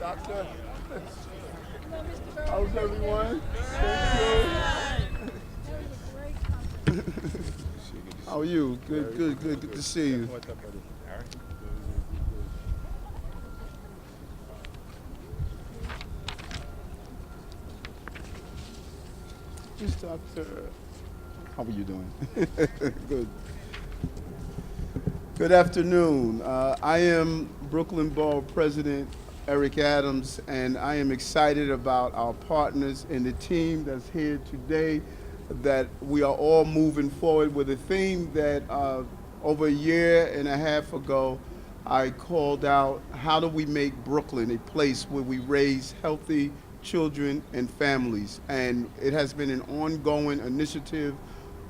Doctor. How's everyone? Thank you. How are you? Good to see you. Yes, Doctor. How are you doing? Good. Good afternoon. I am Brooklyn Borough President Eric Adams, and I am excited about our partners and the team that's here today, that we are all moving forward with a theme that over a year and a half ago, I called out, how do we make Brooklyn a place where we raise healthy children and families? And it has been an ongoing initiative,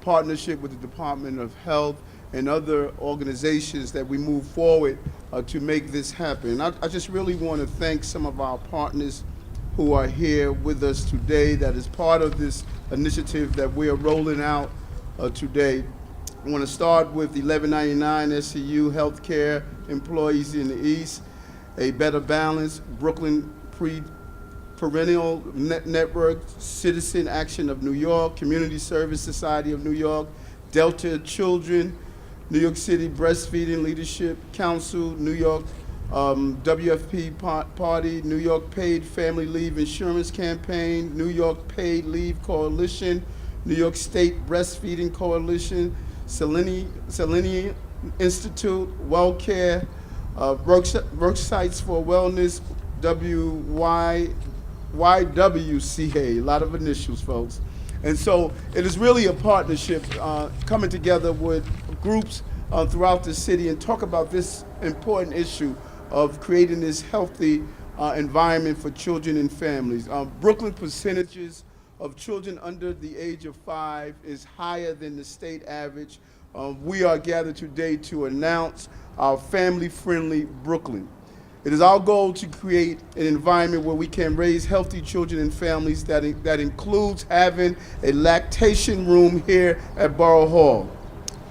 partnership with the Department of Health and other organizations that we move forward to make this happen. I just really want to thank some of our partners who are here with us today that is part of this initiative that we are rolling out today. I want to start with 1199 SEIU Healthcare Employees in the East, A Better Balance, Brooklyn Perinatal Network, Citizen Action of New York, Community Service Society of New York, Delta Children, New York City Breastfeeding Leadership Council, New York WFP Party, New York Paid Family Leave Insurance Campaign, New York Paid Leave Coalition, New York State Breastfeeding Coalition, Seleni Institute, WellCare, Worksites for Wellness, YWCA, a lot of initials, folks. And so it is really a partnership coming together with groups throughout the city and talk about this important issue of creating this healthy environment for children and families. Brooklyn percentages of children under the age of 5 is higher than the state average. We are gathered today to announce our family-friendly Brooklyn. It is our goal to create an environment where we can raise healthy children and families that includes having a lactation room here at Borough Hall.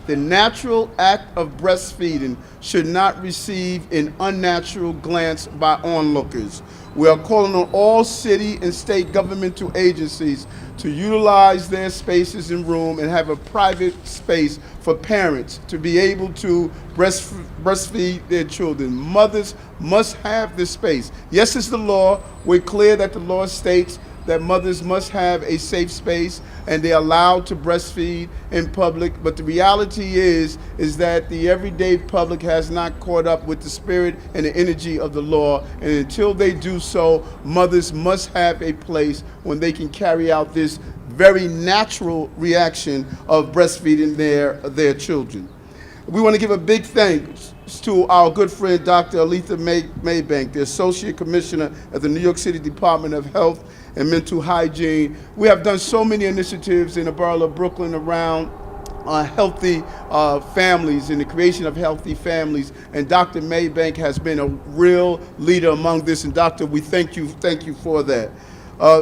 The natural act of breastfeeding should not receive an unnatural glance by onlookers. We are calling on all city and state governmental agencies to utilize their spaces and room and have a private space for parents to be able to breastfeed their children. Mothers must have this space. Yes, it's the law. We're clear that the law states that mothers must have a safe space and they're allowed to breastfeed in public, but the reality is that the everyday public has not caught up with the spirit and the energy of the law, and until they do so, mothers must have a place when they can carry out this very natural reaction of breastfeeding their children. We want to give a big thanks to our good friend Dr. Aletha Maybank, the Associate Commissioner at the New York City Department of Health and Mental Hygiene. We have done so many initiatives in the borough of Brooklyn around healthy families and the creation of healthy families, and Dr. Maybank has been a real leader among this, and Doctor, we thank you for that.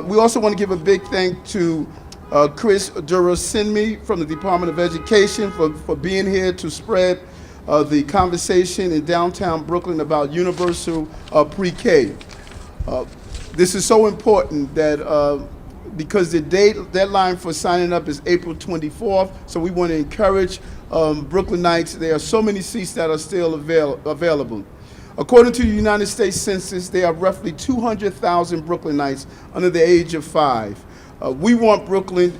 We also want to give a big thank to Chris Durasinmi from the Department of Education for being here to spread the conversation in downtown Brooklyn about universal pre-K. This is so important that because the deadline for signing up is April 24th, so we want to encourage Brooklynites. There are so many seats that are still available. According to the United States Census, there are roughly 200,000 Brooklynites under the age of 5. We want Brooklyn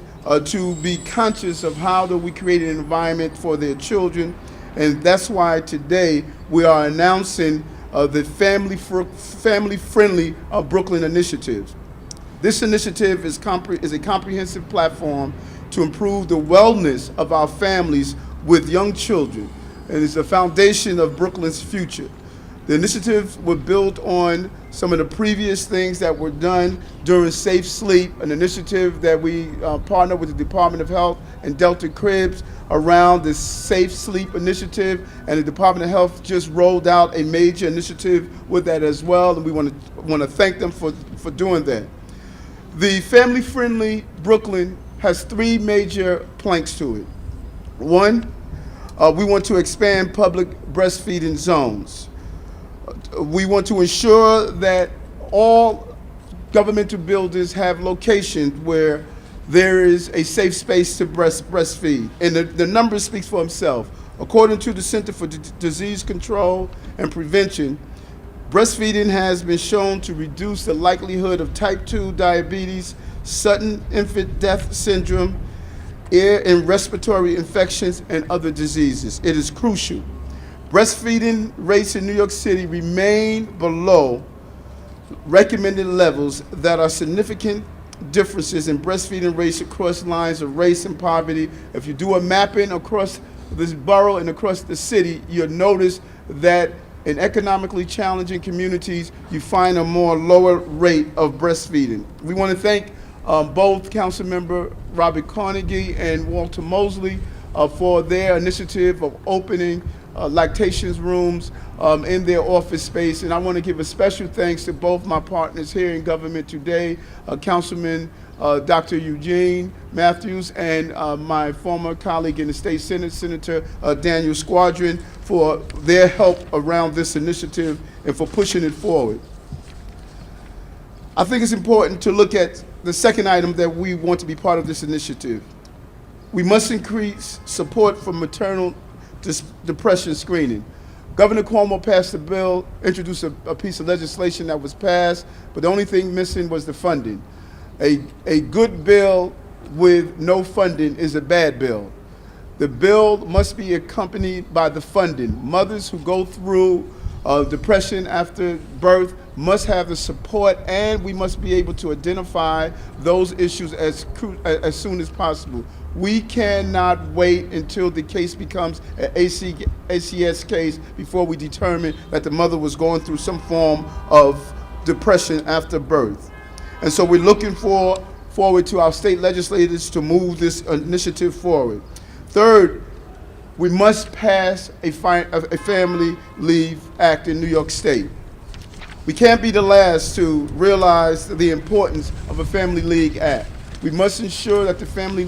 to be conscious of how do we create an environment for their children, and that's why today we are announcing the family-friendly Brooklyn initiatives. This initiative is a comprehensive platform to improve the wellness of our families with young children, and it's the foundation of Brooklyn's future. The initiatives were built on some of the previous things that were done during Safe Sleep, an initiative that we partnered with the Department of Health and Delta Cribs around the Safe Sleep initiative, and the Department of Health just rolled out a major initiative with that as well, and we want to thank them for doing that. The family-friendly Brooklyn has 3 major planks to it. One, we want to expand public breastfeeding zones. We want to ensure that all governmental buildings have locations where there is a safe space to breastfeed. And the number speaks for itself. According to the Center for Disease Control and Prevention, breastfeeding has been shown to reduce the likelihood of type 2 diabetes, sudden infant death syndrome, ear and respiratory infections, and other diseases. It is crucial. Breastfeeding rates in New York City remain below recommended levels that are significant differences in breastfeeding rates across lines of race and poverty. If you do a mapping across this borough and across the city, you'll notice that in economically challenging communities, you find a more lower rate of breastfeeding. We want to thank both Councilmember Robert Carnegie and Walter Mosley for their initiative of opening lactation rooms in their office space. And I want to give a special thanks to both my partners here in government today, Councilman Dr. Eugene Matthews, and my former colleague in the State Senate, Senator Daniel Squadron, for their help around this initiative and for pushing it forward. I think it's important to look at the second item that we want to be part of this initiative. We must increase support for maternal depression screening. Governor Cuomo passed a bill, introduced a piece of legislation that was passed, but the only thing missing was the funding. A good bill with no funding is a bad bill. The bill must be accompanied by the funding. Mothers who go through depression after birth must have the support, and we must be able to identify those issues as soon as possible. We cannot wait until the case becomes an ACS case before we determine that the mother was going through some form of depression after birth. And so we're looking forward to our state legislators to move this initiative forward. Third, we must pass a Family Leave Act in New York State. We can't be the last to realize the importance of a Family Leave Act. We must ensure that the Family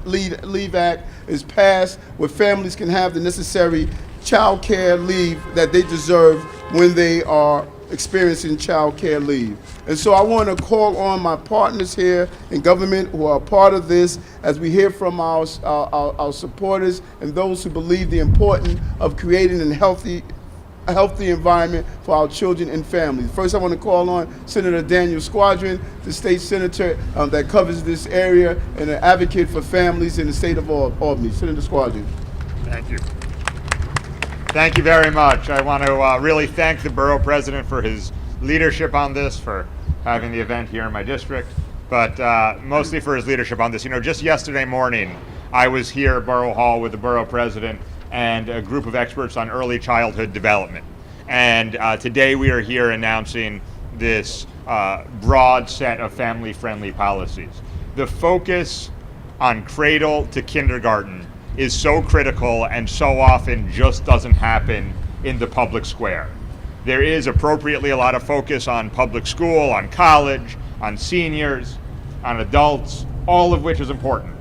Leave Act is passed where families can have the necessary child care leave that they deserve when they are experiencing child care leave. And so I want to call on my partners here in government who are part of this as we hear from our supporters and those who believe the importance of creating a healthy environment for our children and families. First, I want to call on Senator Daniel Squadron, the state senator that covers this area and an advocate for families in the state of Albany. Senator Squadron. Thank you. Thank you very much. I want to really thank the Borough President for his leadership on this, for having the event here in my district, but mostly for his leadership on this. You know, just yesterday morning, I was here at Borough Hall with the Borough President and a group of experts on early childhood development. And today we are here announcing this broad set of family-friendly policies. The focus on cradle to kindergarten is so critical and so often just doesn't happen in the public square. There is appropriately a lot of focus on public school, on college, on seniors, on adults, all of which is important.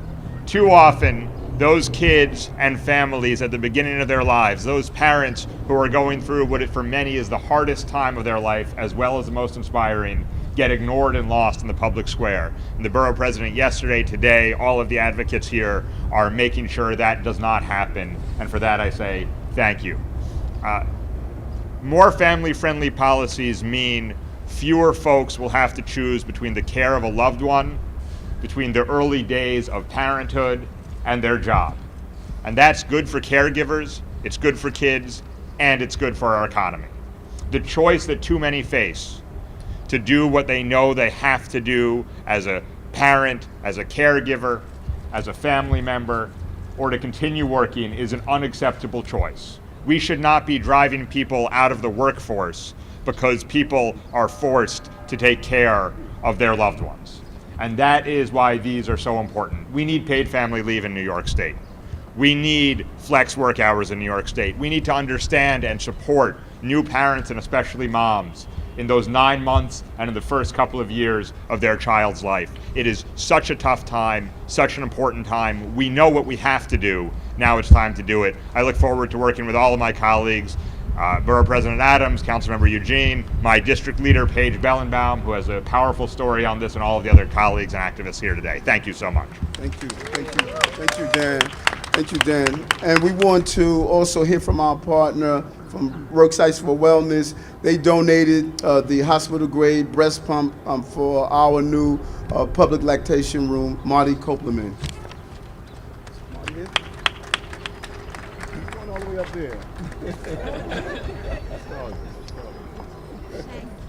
Too often, those kids and families at the beginning of their lives, those parents who are going through what for many is the hardest time of their life as well as the most inspiring, get ignored and lost in the public square. And the Borough President yesterday, today, all of the advocates here are making sure that does not happen. And for that I say thank you. More family-friendly policies mean fewer folks will have to choose between the care of a loved one, between the early days of parenthood, and their job. And that's good for caregivers, it's good for kids, and it's good for our economy. The choice that too many face to do what they know they have to do as a parent, as a caregiver, as a family member, or to continue working is an unacceptable choice. We should not be driving people out of the workforce because people are forced to take care of their loved ones. And that is why these are so important. We need paid family leave in New York State. We need flex work hours in New York State. We need to understand and support new parents and especially moms in those 9 months and in the first couple of years of their child's life. It is such a tough time, such an important time. We know what we have to do. Now it's time to do it. I look forward to working with all of my colleagues Borough President Adams, Councilmember Eugene, my district leader, Paige Bellenbaum, who has a powerful story on this, and all of the other colleagues and activists here today. Thank you so much. Thank you. Thank you, Dan. Thank you, Dan. And we want to also hear from our partner from Worksites for Wellness. They donated the hospital-grade breast pump for our new public lactation room. Marty Copeland. Marty here? He's going all the way up there.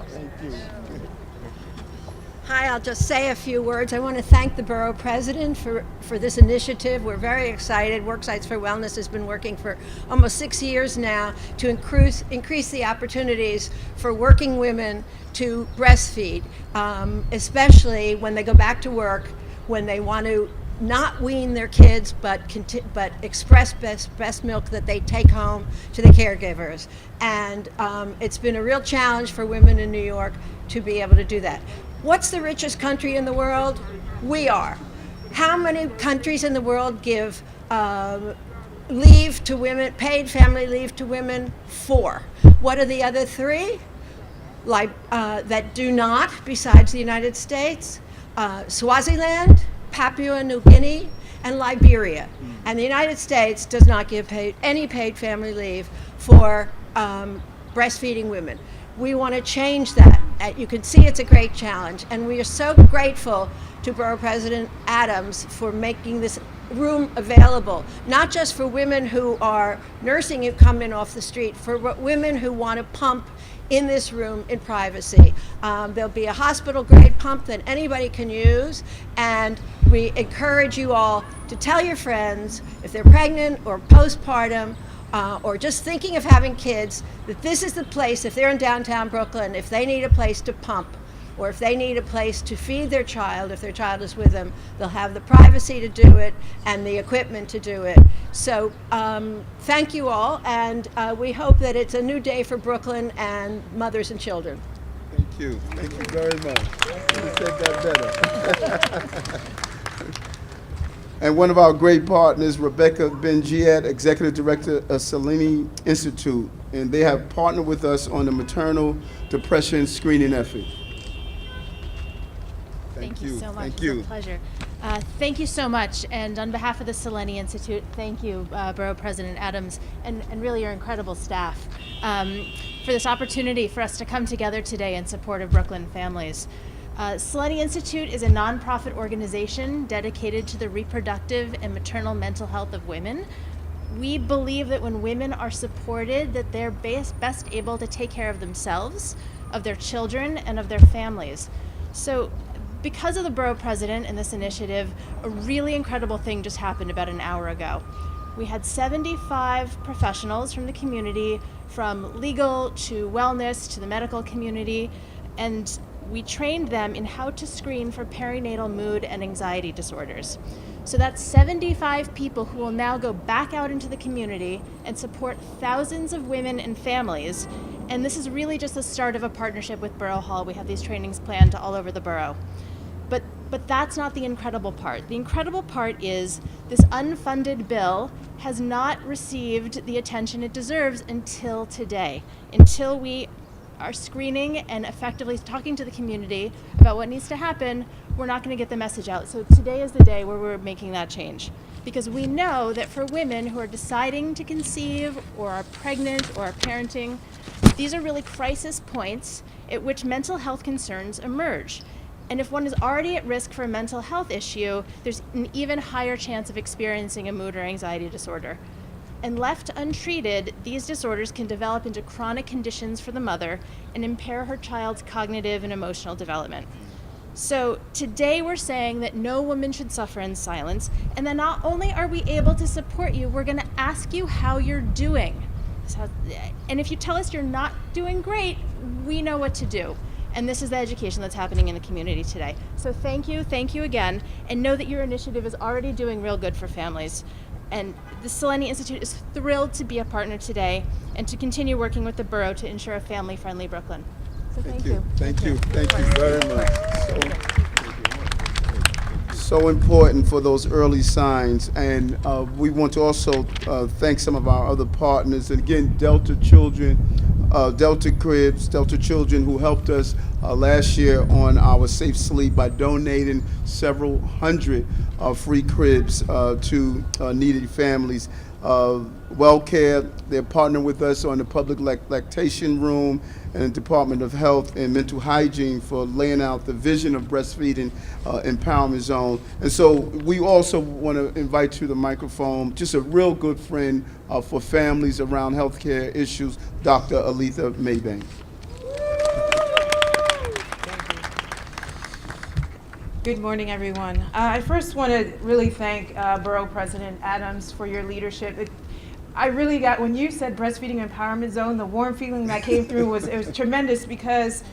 Thank you. Hi, I'll just say a few words. I want to thank the Borough President for this initiative. We're very excited. Worksites for Wellness has been working for almost 6 years now to increase the opportunities for working women to breastfeed, especially when they go back to work, when they want to not wean their kids, but express breast milk that they take home to the caregivers. And it's been a real challenge for women in New York to be able to do that. What's the richest country in the world? We are. How many countries in the world give leave to women, paid family leave to women? 4. What are the other 3 that do not, besides the United States? Swaziland, Papua New Guinea, and Liberia. And the United States does not give any paid family leave for breastfeeding women. We want to change that. You can see it's a great challenge, and we are so grateful to Borough President Adams for making this room available, not just for women who are nursing who come in off the street, for women who want to pump in this room in privacy. There'll be a hospital-grade pump that anybody can use, and we encourage you all to tell your friends if they're pregnant or postpartum, or just thinking of having kids, that this is the place, if they're in downtown Brooklyn, if they need a place to pump, or if they need a place to feed their child, if their child is with them, they'll have the privacy to do it and the equipment to do it. So thank you all, and we hope that it's a new day for Brooklyn and mothers and children. Thank you very much. You said that better. And one of our great partners, Rebecca Ben-Giat, Executive Director of Seleni Institute, and they have partnered with us on the maternal depression screening effort. Thank you so much. It's a pleasure. Thank you so much. And on behalf of the Seleni Institute, thank you, Borough President Adams, and really your incredible staff, for this opportunity for us to come together today in support of Brooklyn families. Seleni Institute is a nonprofit organization dedicated to the reproductive and maternal mental health of women. We believe that when women are supported, that they're best able to take care of themselves, of their children, and of their families. So because of the Borough President and this initiative, a really incredible thing just happened about an hour ago. We had 75 professionals from the community, from legal to wellness to the medical community, and we trained them in how to screen for perinatal mood and anxiety disorders. So that's 75 people who will now go back out into the community and support thousands of women and families. And this is really just the start of a partnership with Borough Hall. We have these trainings planned all over the borough. But that's not the incredible part. The incredible part is this unfunded bill has not received the attention it deserves until today, until we are screening and effectively talking to the community about what needs to happen. We're not going to get the message out. So today is the day where we're making that change, because we know that for women who are deciding to conceive or are pregnant or are parenting, these are really crisis points at which mental health concerns emerge. And if one is already at risk for a mental health issue, there's an even higher chance of experiencing a mood or anxiety disorder. And left untreated, these disorders can develop into chronic conditions for the mother and impair her child's cognitive and emotional development. So today we're saying that no woman should suffer in silence, and that not only are we able to support you, we're going to ask you how you're doing. And if you tell us you're not doing great, we know what to do. And this is the education that's happening in the community today. So thank you again, and know that your initiative is already doing real good for families. And the Seleni Institute is thrilled to be a partner today and to continue working with the borough to ensure a family-friendly Brooklyn. So thank you. Thank you very much. So important for those early signs. And we want to also thank some of our other partners. And again, Delta Children, Delta Cribs, Delta Children, who helped us last year on our Safe Sleep by donating several hundred free cribs to needy families. WellCare, they're partnering with us on the public lactation room and the Department of Health and Mental Hygiene for laying out the vision of breastfeeding empowerment zone. And so we also want to invite to the microphone just a real good friend for families around healthcare issues, Dr. Aletha Maybank. Good morning, everyone. I first want to really thank Borough President Adams for your leadership. I really got, when you said breastfeeding empowerment zone, the warm feeling that came through was tremendous, because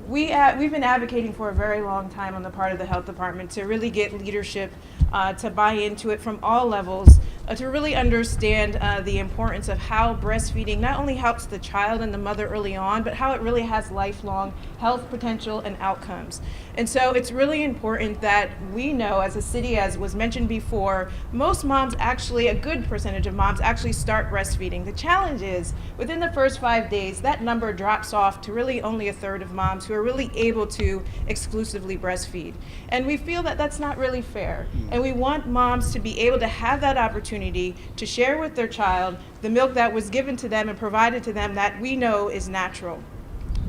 we've been advocating for a very long time on the part of the health department to really get leadership to buy into it from all levels, to really understand the importance of how breastfeeding not only helps the child and the mother early on, but how it really has lifelong health potential and outcomes. And so it's really important that we know as a city, as was mentioned before, most moms actually, a good percentage of moms actually start breastfeeding. The challenge is within the first 5 days, that number drops off to really only a third of moms who are really able to exclusively breastfeed. And we feel that that's not really fair. And we want moms to be able to have that opportunity to share with their child the milk that was given to them and provided to them that we know is natural.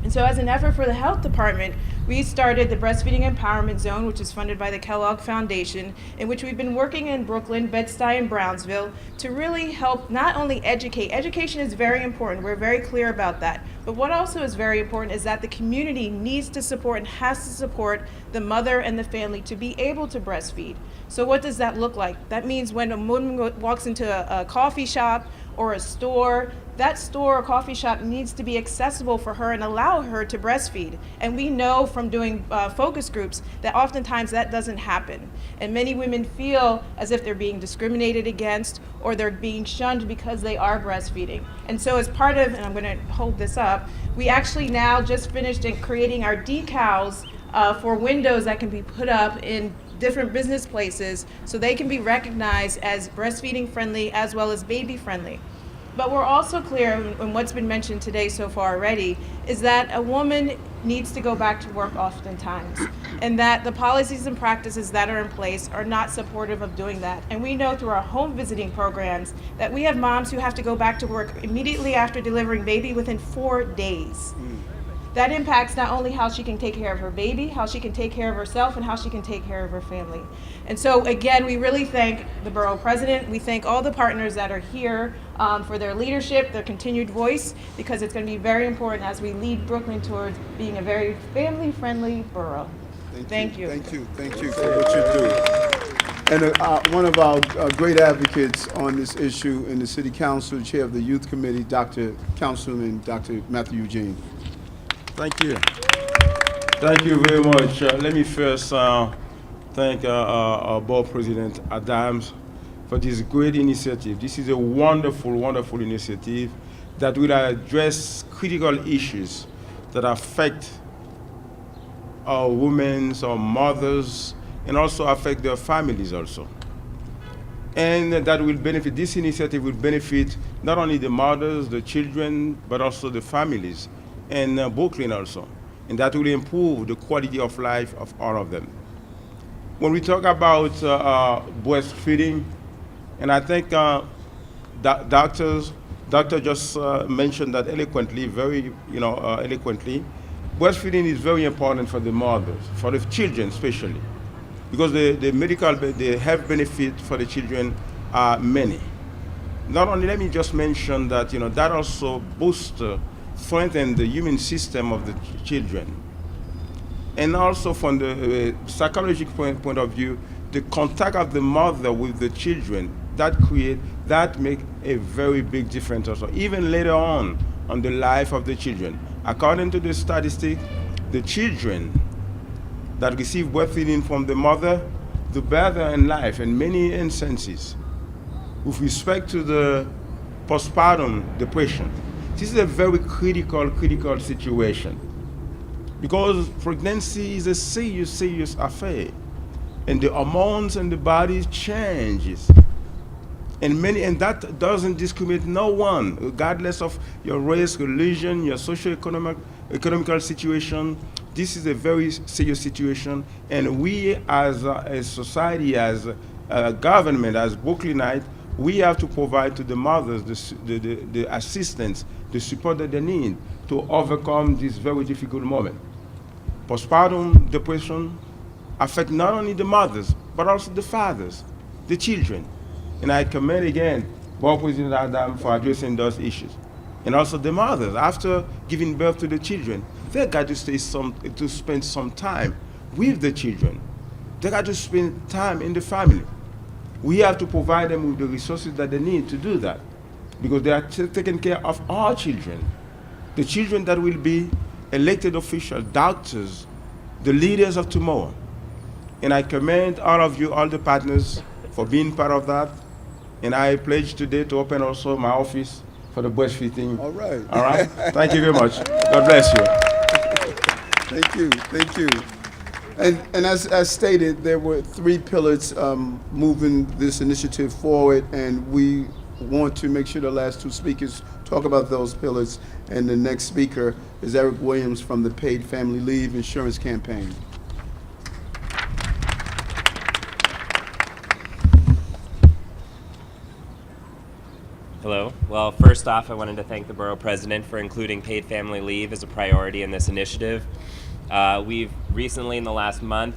And so as an effort for the health department, we started the Breastfeeding Empowerment Zone, which is funded by the Kellogg Foundation, in which we've been working in Brooklyn, Bed-Stuy, and Brownsville to really help not only educate. Education is very important. We're very clear about that. But what also is very important is that the community needs to support and has to support the mother and the family to be able to breastfeed. So what does that look like? That means when a woman walks into a coffee shop or a store, that store or coffee shop needs to be accessible for her and allow her to breastfeed. And we know from doing focus groups that oftentimes that doesn't happen. And many women feel as if they're being discriminated against or they're being shunned because they are breastfeeding. And so as part of, and I'm gonna hold this up, we actually now just finished in creating our decals for windows that can be put up in different business places so they can be recognized as breastfeeding friendly as well as baby friendly. But we're also clear, and what's been mentioned today so far already, is that a woman needs to go back to work oftentimes, and that the policies and practices that are in place are not supportive of doing that. And we know through our home visiting programs that we have moms who have to go back to work immediately after delivering baby within 4 days. That impacts not only how she can take care of her baby, how she can take care of herself, and how she can take care of her family. And so again, we really thank the Borough President. We thank all the partners that are here for their leadership, their continued voice, because it's going to be very important as we lead Brooklyn towards being a very family-friendly borough. Thank you. Thank you. Thank you for what you do. And one of our great advocates on this issue in the City Council, Chair of the Youth Committee, Councilman Dr. Matthew Eugene. Thank you. Thank you very much. Let me first thank our Borough President Adams for this great initiative. This is a wonderful, wonderful initiative that will address critical issues that affect our women, our mothers, and also affect their families also. And that will benefit, this initiative will benefit not only the mothers, the children, but also the families, and Brooklyn also. And that will improve the quality of life of all of them. When we talk about breastfeeding, and I think doctor just mentioned that eloquently, very eloquently, breastfeeding is very important for the mothers, for the children especially, because the health benefits for the children are many. Not only, let me just mention that that also boosts strengthen the immune system of the children. And also from the psychological point of view, the contact of the mother with the children, that make a very big difference also, even later on the life of the children. According to the statistic, the children that receive breastfeeding from the mother do better in life in many instances with respect to the postpartum depression. This is a very critical situation because pregnancy is a serious affair. and the hormones in the body changes. And that doesn't discriminate no one, regardless of your race, religion, your economical situation. This is a very serious situation, and we as a society, as a government, as Brooklynites, we have to provide to the mothers the assistance, the support that they need to overcome this very difficult moment. Postpartum depression affects not only the mothers, but also the fathers, the children. And I commend again Borough President Adams for addressing those issues. And also the mothers, after giving birth to the children, they got to spend some time with the children. They got to spend time in the family. We have to provide them with the resources that they need to do that, because they are taking care of our children, the children that will be elected officials, doctors, the leaders of tomorrow. And I commend all of you, all the partners, for being part of that. And I pledge today to open also my office for the breastfeeding. All right. All right? Thank you very much. God bless you. Thank you, thank you. And as stated, there were 3 pillars moving this initiative forward, and we want to make sure the last 2 speakers talk about those pillars. And the next speaker is Eric Williams from the Paid Family Leave Insurance Campaign. Hello. Well, first off, I wanted to thank the Borough President for including paid family leave as a priority in this initiative. We've recently, in the last month,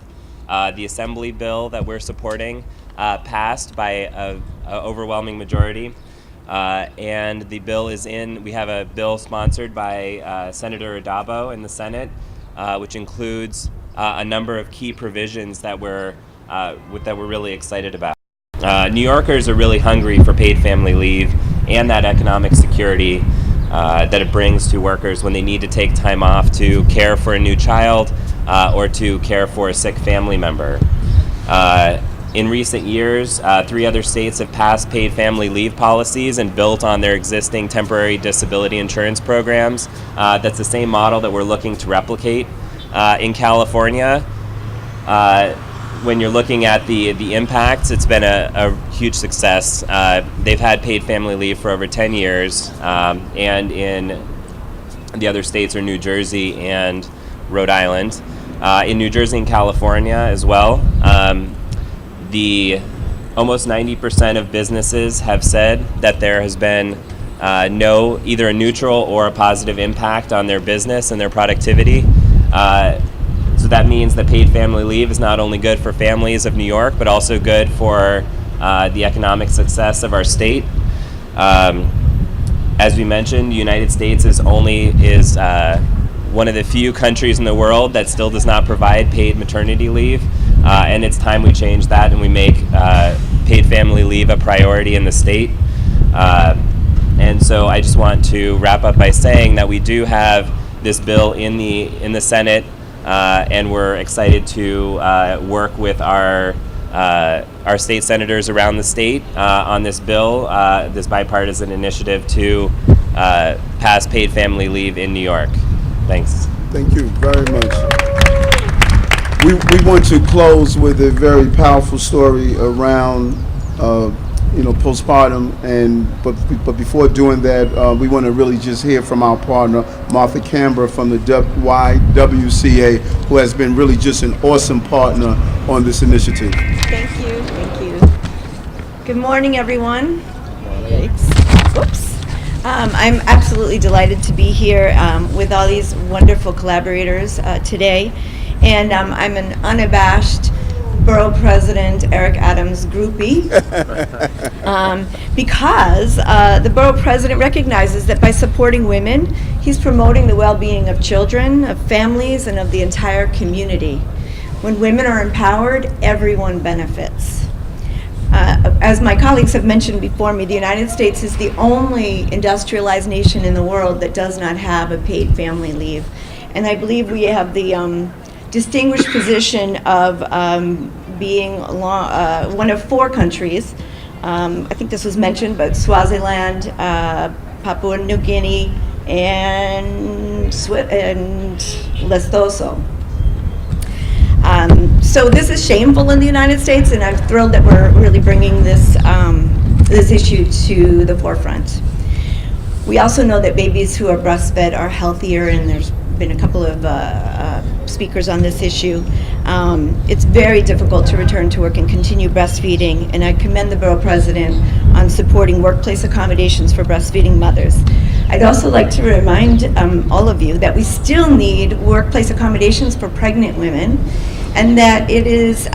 the Assembly bill that we're supporting passed by an overwhelming majority. And the bill is we have a bill sponsored by Senator Adabo in the Senate, which includes a number of key provisions that we're really excited about. New Yorkers are really hungry for paid family leave and that economic security that it brings to workers when they need to take time off to care for a new child or to care for a sick family member. In recent years, 3 other states have passed paid family leave policies and built on their existing temporary disability insurance programs. That's the same model that we're looking to replicate. In California, when you're looking at the impacts, it's been a huge success. They've had paid family leave for over 10 years, and in the other states are New Jersey and Rhode Island. In New Jersey and California as well, almost 90% of businesses have said that there has been either a neutral or a positive impact on their business and their productivity. So that means that paid family leave is not only good for families of New York, but also good for the economic success of our state. As we mentioned, the United States is one of the few countries in the world that still does not provide paid maternity leave, and it's time we change that and we make paid family leave a priority in the state. And so I just want to wrap up by saying that we do have this bill in the Senate. And we're excited to work with our state senators around the state on this bill, this bipartisan initiative to pass paid family leave in New York. Thanks. Thank you very much. We want to close with a very powerful story around postpartum, but before doing that, we want to really just hear from our partner Martha Canberra from the YWCA, who has been really just an awesome partner on this initiative. Thank you. Good morning, everyone. Yikes. Whoops. I'm absolutely delighted to be here with all these wonderful collaborators today, and I'm an unabashed Borough President Eric Adams groupie, because the Borough President recognizes that by supporting women, he's promoting the well-being of children, of families, and of the entire community. When women are empowered, everyone benefits. As my colleagues have mentioned before me, the United States is the only industrialized nation in the world that does not have a paid family leave. And I believe we have the distinguished position of being one of 4 countries. I think this was mentioned, but Swaziland, Papua New Guinea, and Lesotho. So this is shameful in the United States, and I'm thrilled that we're really bringing this, this issue to the forefront. We also know that babies who are breastfed are healthier, and there's been a couple of speakers on this issue. It's very difficult to return to work and continue breastfeeding, and I commend the Borough President on supporting workplace accommodations for breastfeeding mothers. I'd also like to remind all of you that we still need workplace accommodations for pregnant women, and that it is,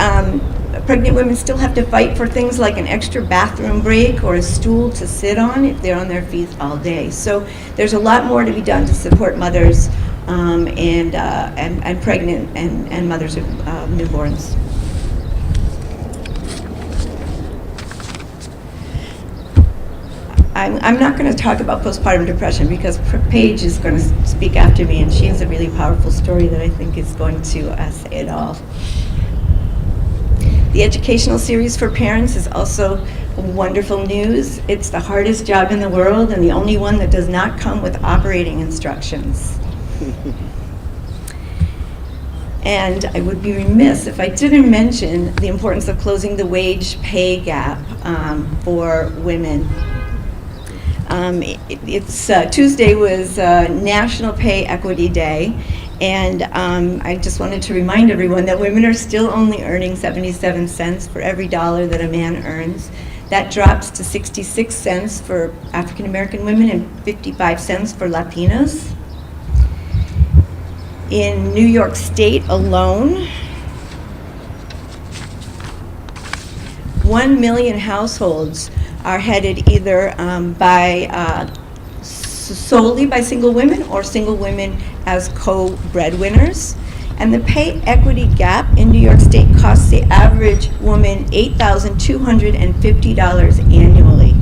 pregnant women still have to fight for things like an extra bathroom break or a stool to sit on if they're on their feet all day. So there's a lot more to be done to support mothers and pregnant and mothers of newborns. I'm not going to talk about postpartum depression because Paige is going to speak after me, and she has a really powerful story that I think is going to say it all. The educational series for parents is also wonderful news. It's the hardest job in the world and the only one that does not come with operating instructions. And I would be remiss if I didn't mention the importance of closing the wage pay gap for women. Tuesday was National Pay Equity Day, and I just wanted to remind everyone that women are still only earning 77 cents for every dollar that a man earns. That drops to 66 cents for African American women and 55 cents for Latinas. In New York State alone, 1 million households are headed either solely by single women or single women as co-breadwinners. And the pay equity gap in New York State costs the average woman $8,250 annually.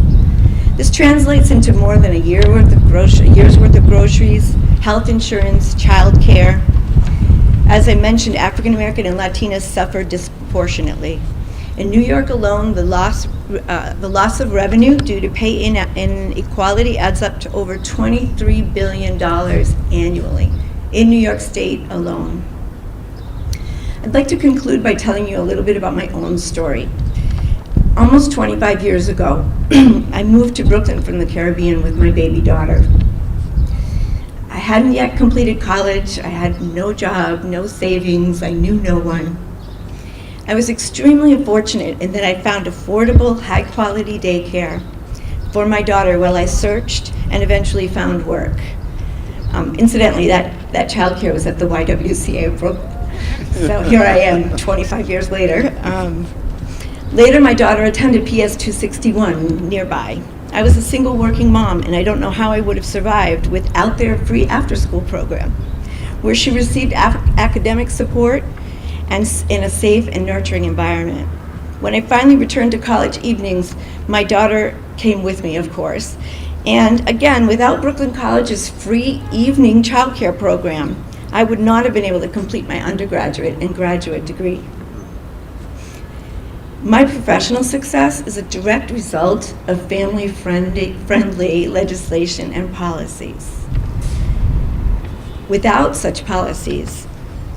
This translates into more than a year's worth of groceries, health insurance, child care. As I mentioned, African American and Latinas suffer disproportionately. In New York alone, the loss of revenue due to pay inequality adds up to over $23 billion annually in New York State alone. I'd like to conclude by telling you a little bit about my own story. Almost 25 years ago, I moved to Brooklyn from the Caribbean with my baby daughter. I hadn't yet completed college. I had no job, no savings. I knew no one. I was extremely fortunate in that I found affordable, high-quality daycare for my daughter while I searched and eventually found work. Incidentally, that childcare was at the YWCA of Brooklyn. So here I am 25 years later. Later, my daughter attended PS 261 nearby. I was a single working mom, and I don't know how I would have survived without their free after-school program, where she received academic support and in a safe and nurturing environment. When I finally returned to college evenings, my daughter came with me, of course. And again, without Brooklyn College's free evening childcare program, I would not have been able to complete my undergraduate and graduate degree. My professional success is a direct result of family-friendly legislation and policies. Without such policies,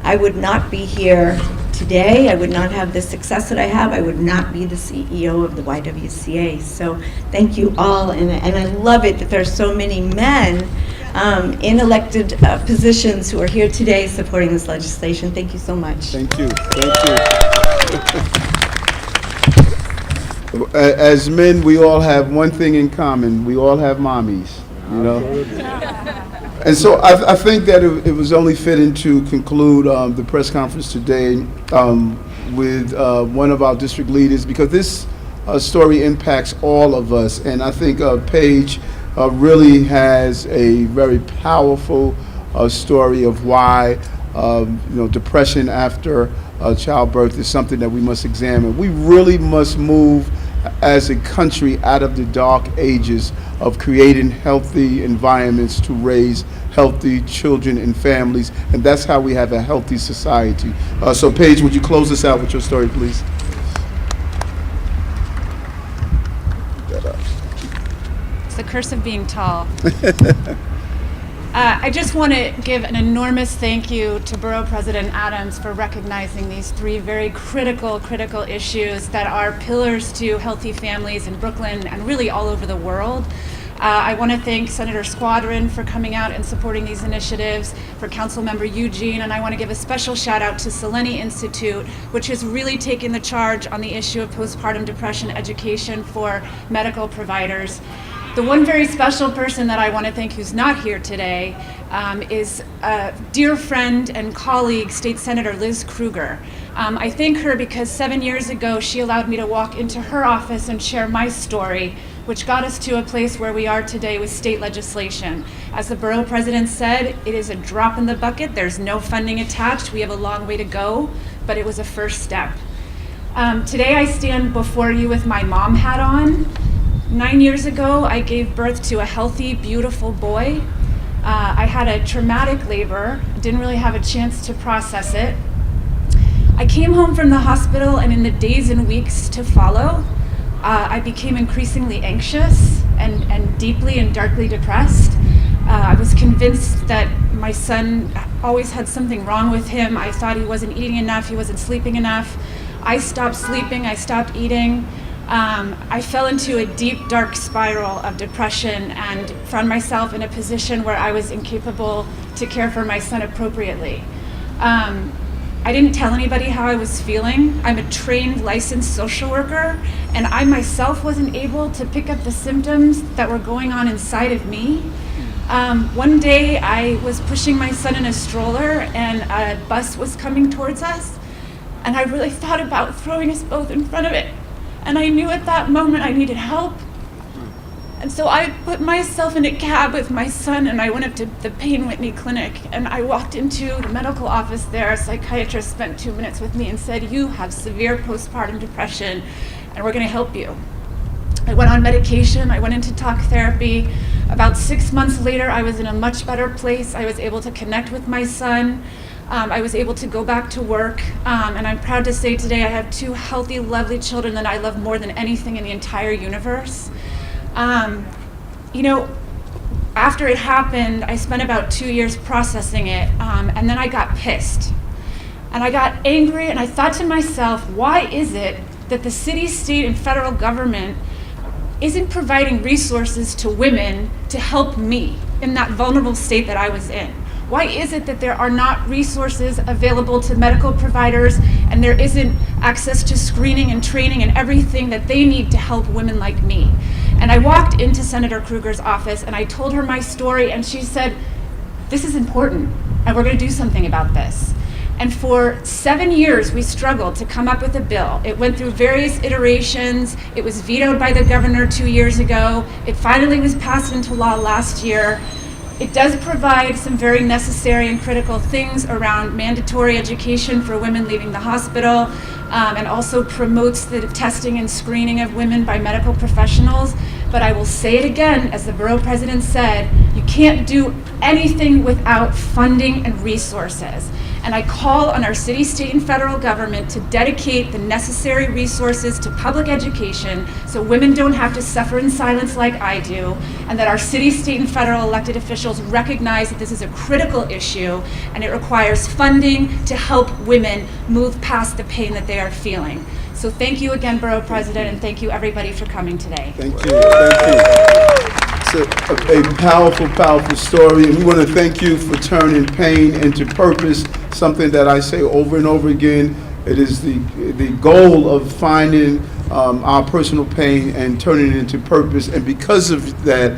I would not be here today. I would not have the success that I have. I would not be the CEO of the YWCA. So thank you all, and I love it that there's so many men in elected positions who are here today supporting this legislation. Thank you so much. Thank you. Thank you. As men, we all have one thing in common. We all have mommies, you know? And so I think that it was only fitting to conclude the press conference today with one of our district leaders, because this story impacts all of us. And I think Paige really has a very powerful story of why depression after childbirth is something that we must examine. We really must move as a country out of the dark ages of creating healthy environments to raise healthy children and families, and that's how we have a healthy society. So Paige, would you close us out with your story, please? It's the curse of being tall. I just want to give an enormous thank you to Borough President Adams for recognizing these three very critical issues that are pillars to healthy families in Brooklyn and really all over the world. I want to thank Senator Squadron for coming out and supporting these initiatives, for Councilmember Eugene, and I want to give a special shout out to Seleni Institute, which has really taken the charge on the issue of postpartum depression education for medical providers. The one very special person that I want to thank who's not here today is a dear friend and colleague, State Senator Liz Kruger. I thank her because 7 years ago she allowed me to walk into her office and share my story, which got us to a place where we are today with state legislation. As the Borough President said, it is a drop in the bucket. There's no funding attached. We have a long way to go, but it was a first step. Today I stand before you with my mom hat on. 9 years ago, I gave birth to a healthy, beautiful boy. I had a traumatic labor, didn't really have a chance to process it. I came home from the hospital, and in the days and weeks to follow, I became increasingly anxious and deeply and darkly depressed. I was convinced that my son always had something wrong with him. I thought he wasn't eating enough, he wasn't sleeping enough. I stopped sleeping, I stopped eating. I fell into a deep, dark spiral of depression and found myself in a position where I was incapable to care for my son appropriately. I didn't tell anybody how I was feeling. I'm a trained, licensed social worker, and I myself wasn't able to pick up the symptoms that were going on inside of me. One day, I was pushing my son in a stroller, and a bus was coming towards us, and I really thought about throwing us both in front of it. And I knew at that moment I needed help. And so I put myself in a cab with my son, and I went up to the Payne Whitney Clinic, and I walked into the medical office there. A psychiatrist spent 2 minutes with me and said, "You have severe postpartum depression, and we're gonna help you." I went on medication, I went into talk therapy. About 6 months later, I was in a much better place. I was able to connect with my son. I was able to go back to work, and I'm proud to say today I have 2 healthy, lovely children that I love more than anything in the entire universe. You know, after it happened, I spent about 2 years processing it, and then I got pissed. And I got angry, and I thought to myself, why is it that the city, state, and federal government isn't providing resources to women to help me in that vulnerable state that I was in? Why is it that there are not resources available to medical providers, and there isn't access to screening and training and everything that they need to help women like me? And I walked into Senator Kruger's office and I told her my story, and she said, "This is important, and we're gonna do something about this." And for 7 years, we struggled to come up with a bill. It went through various iterations. It was vetoed by the governor 2 years ago. It finally was passed into law last year. It does provide some very necessary and critical things around mandatory education for women leaving the hospital, and also promotes the testing and screening of women by medical professionals. But I will say it again, as the Borough President said, you can't do anything without funding and resources. And I call on our city, state, and federal government to dedicate the necessary resources to public education so women don't have to suffer in silence like I do, and that our city, state, and federal elected officials recognize that this is a critical issue and it requires funding to help women move past the pain that they are feeling. So thank you again, Borough President, and thank you everybody for coming today. Thank you. Thank you. It's a powerful, powerful story, and we want to thank you for turning pain into purpose, something that I say over and over again. It is the goal of finding our personal pain and turning it into purpose, and because of that,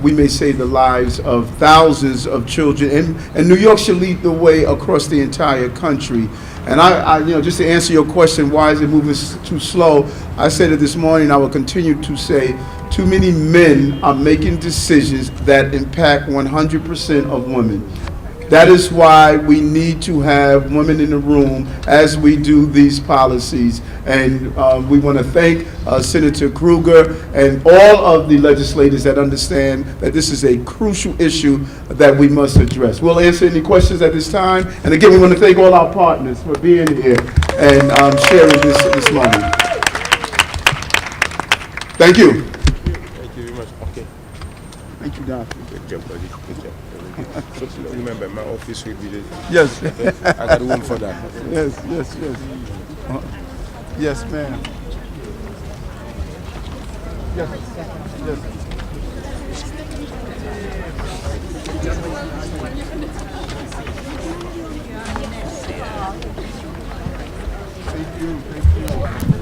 we may save the lives of thousands of children, and New York should lead the way across the entire country. And I just to answer your question, why is it moving too slow? I said it this morning, I will continue to say, too many men are making decisions that impact 100% of women. That is why we need to have women in the room as we do these policies. And we want to thank Senator Kruger and all of the legislators that understand that this is a crucial issue that we must address. We'll answer any questions at this time. And again, we want to thank all our partners for being here and sharing this moment. Thank you. Thank you very much. Okay. Thank you, Doctor. Good job, buddy. Good job. So remember, my office will be there. Yes. Okay? I got room for that. Yes, yes, yes. Yes, ma'am. Yes, yes. Thank you.